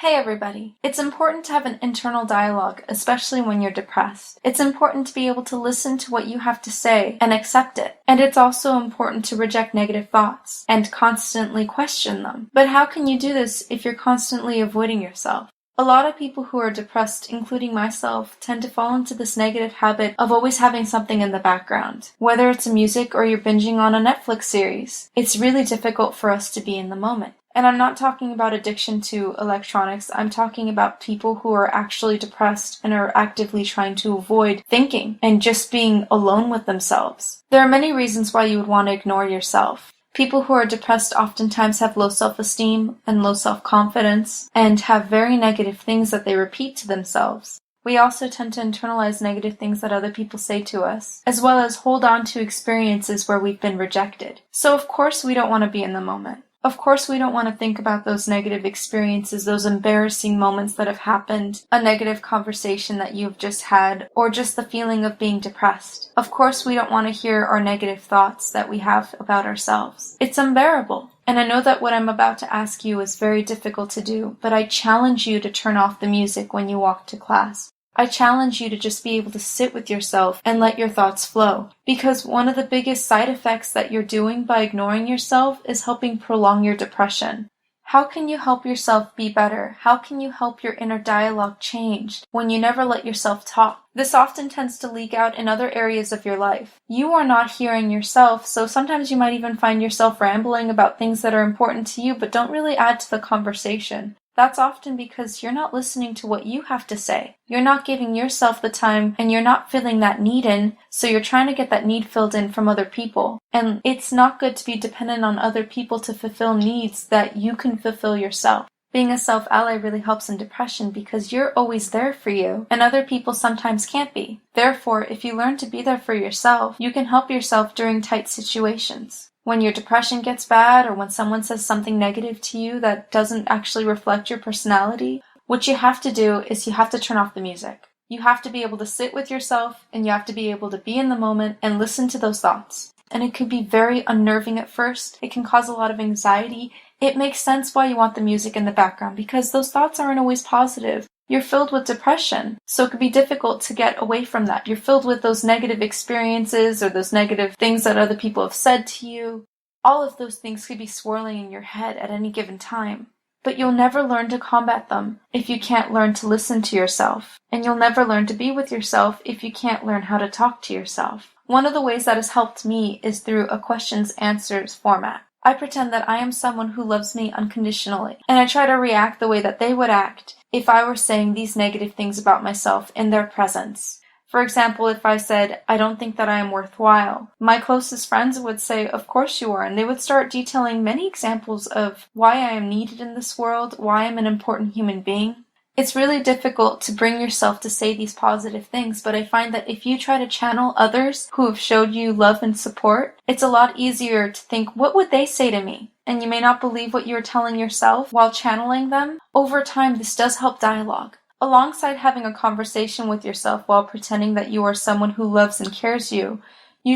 Hey everybody! It's important to have an internal dialogue, especially when you're depressed. It's important to be able to listen to what you have to say and accept it. And it's also important to reject negative thoughts and constantly question them. But how can you do this if you're constantly avoiding yourself? A lot of people who are depressed, including myself, tend to fall into this negative habit of always having something in the background. Whether it's music or you're binging on a Netflix series, it's really difficult for us to be in the moment. And I'm not talking about addiction to electronics, I'm talking about people who are actually depressed and are actively trying to avoid thinking and just being alone with themselves. There are many reasons why you would want to ignore yourself. People who are depressed oftentimes have low self-esteem and low self-confidence and have very negative things that they repeat to themselves. We also tend to internalize negative things that other people say to us, as well as hold on to experiences where we've been rejected. So of course we don't want to be in the moment. Of course we don't want to think about those negative experiences, those embarrassing moments that have happened, a negative conversation that you've just had, or just the feeling of being depressed. Of course we don't want to hear our negative thoughts that we have about ourselves. It's unbearable. And I know that what I'm about to ask you is very difficult to do, but I challenge you to turn off the music when you walk to class. I challenge you to just be able to sit with yourself and let your thoughts flow. Because one of the biggest side effects that you're doing by ignoring yourself is helping prolong your depression. How can you help yourself be better? How can you help your inner dialogue change when you never let yourself talk? This often tends to leak out in other areas of your life. You are not hearing yourself, so sometimes you might even find yourself rambling about things that are important to you but don't really add to the conversation. That's often because you're not listening to what you have to say. You're not giving yourself the time and you're not filling that need in, so you're trying to get that need filled in from other people. And it's not good to be dependent on other people to fulfill needs that you can fulfill yourself. Being a self-ally really helps in depression because you're always there for you, and other people sometimes can't be. Therefore, if you learn to be there for yourself, you can help yourself during tight situations. When your depression gets bad or when someone says something negative to you that doesn't actually reflect your personality, what you have to do is you have to turn off the music. You have to be able to sit with yourself and you have to be able to be in the moment and listen to those thoughts. And it could be very unnerving at first. It can cause a lot of anxiety. It makes sense why you want the music in the background because those thoughts aren't always positive. You're filled with depression, so it could be difficult to get away from that. You're filled with those negative experiences or those negative things that other people have said to you. All of those things could be swirling in your head at any given time. But you'll never learn to combat them if you can't learn to listen to yourself. And you'll never learn to be with yourself if you can't learn how to talk to yourself. One of the ways that has helped me is through a questions-answers format. I pretend that I am someone who loves me unconditionally, and I try to react the way that they would act if I were saying these negative things about myself in their presence. For example, if I said, I don't think that I am worthwhile, my closest friends would say, of course you are, and they would start detailing many examples of why I am needed in this world, why I'm an important human being. It's really difficult to bring yourself to say these positive things, but I find that if you try to channel others who have showed you love and support, it's a lot easier to think, what would they say to me? And you may not believe what you're telling yourself while channeling them. Over time, this does help dialogue. Alongside having a conversation with yourself while pretending that you are someone who loves and cares you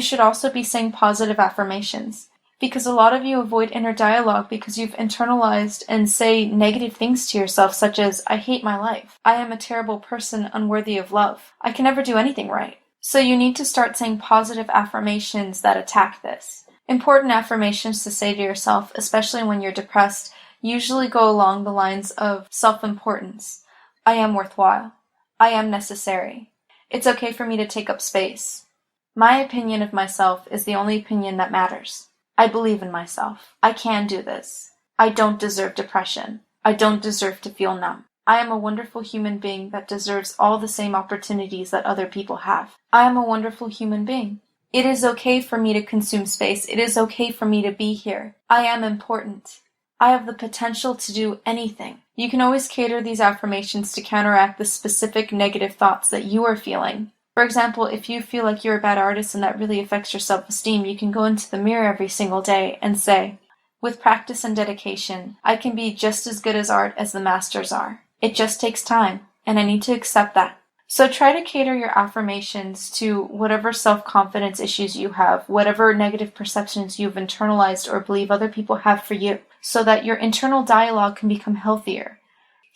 should also be saying positive affirmations. Because a lot of you avoid inner dialogue because you've internalized and say negative things to yourself such as, I hate my life. I am a terrible person unworthy of love. I can never do anything right. So you need to start saying positive affirmations that attack this. Important affirmations to say to yourself, especially when you're depressed, usually go along the lines of self-importance. I am worthwhile. I am necessary. It's okay for me to take up space. My opinion of myself is the only opinion that matters. I believe in myself. I can do this. I don't deserve depression. I don't deserve to feel numb. I am a wonderful human being that deserves all the same opportunities that other people have. I am a wonderful human being. It is okay for me to consume space. It is okay for me to be here. I am important. I have the potential to do anything. You can always cater these affirmations to counteract the specific negative thoughts that you are feeling. For example, if you feel like you're a bad artist and that really affects your self-esteem, you can go into the mirror every single day and say, with practice and dedication, I can be just as good as art as the masters are. It just takes time, and I need to accept that. So try to cater your affirmations to whatever self-confidence issues you have, whatever negative perceptions you've internalized or believe other people have for you, so that your internal dialogue can become healthier.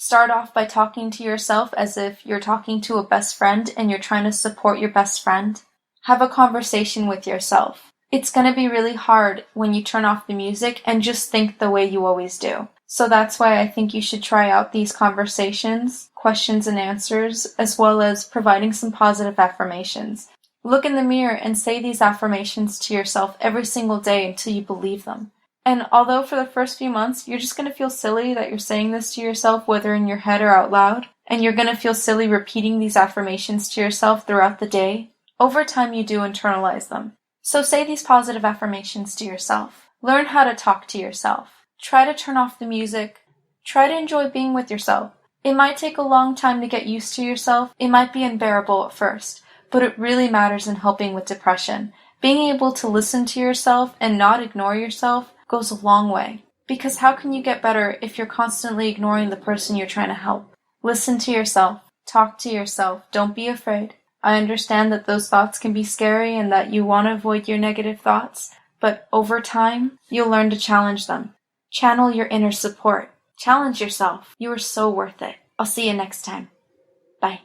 Start off by talking to yourself as if you're talking to a best friend and you're trying to support your best friend. Have a conversation with yourself. It's going to be really hard when you turn off the music and just think the way you always do. So that's why I think you should try out these conversations, questions and answers, as well as providing some positive affirmations. Look in the mirror and say these affirmations to yourself every single day until you believe them. And although for the first few months, you're just going to feel silly that you're saying this to yourself, whether in your head or out loud, and you're going to feel silly repeating these affirmations to yourself throughout the day, over time you do internalize them. So say these positive affirmations to yourself. Learn how to talk to yourself. Try to turn off the music. Try to enjoy being with yourself. It might take a long time to get used to yourself. It might be unbearable at first, but it really matters in helping with depression. Being able to listen to yourself and not ignore yourself goes a long way. Because how can you get better if you're constantly ignoring the person you're trying to help? Listen to yourself. Talk to yourself. Don't be afraid. I understand that those thoughts can be scary and that you want to avoid your negative thoughts, but over time, you'll learn to challenge them. Channel your inner support. Challenge yourself. You are so worth it. I'll see you next time. Bye.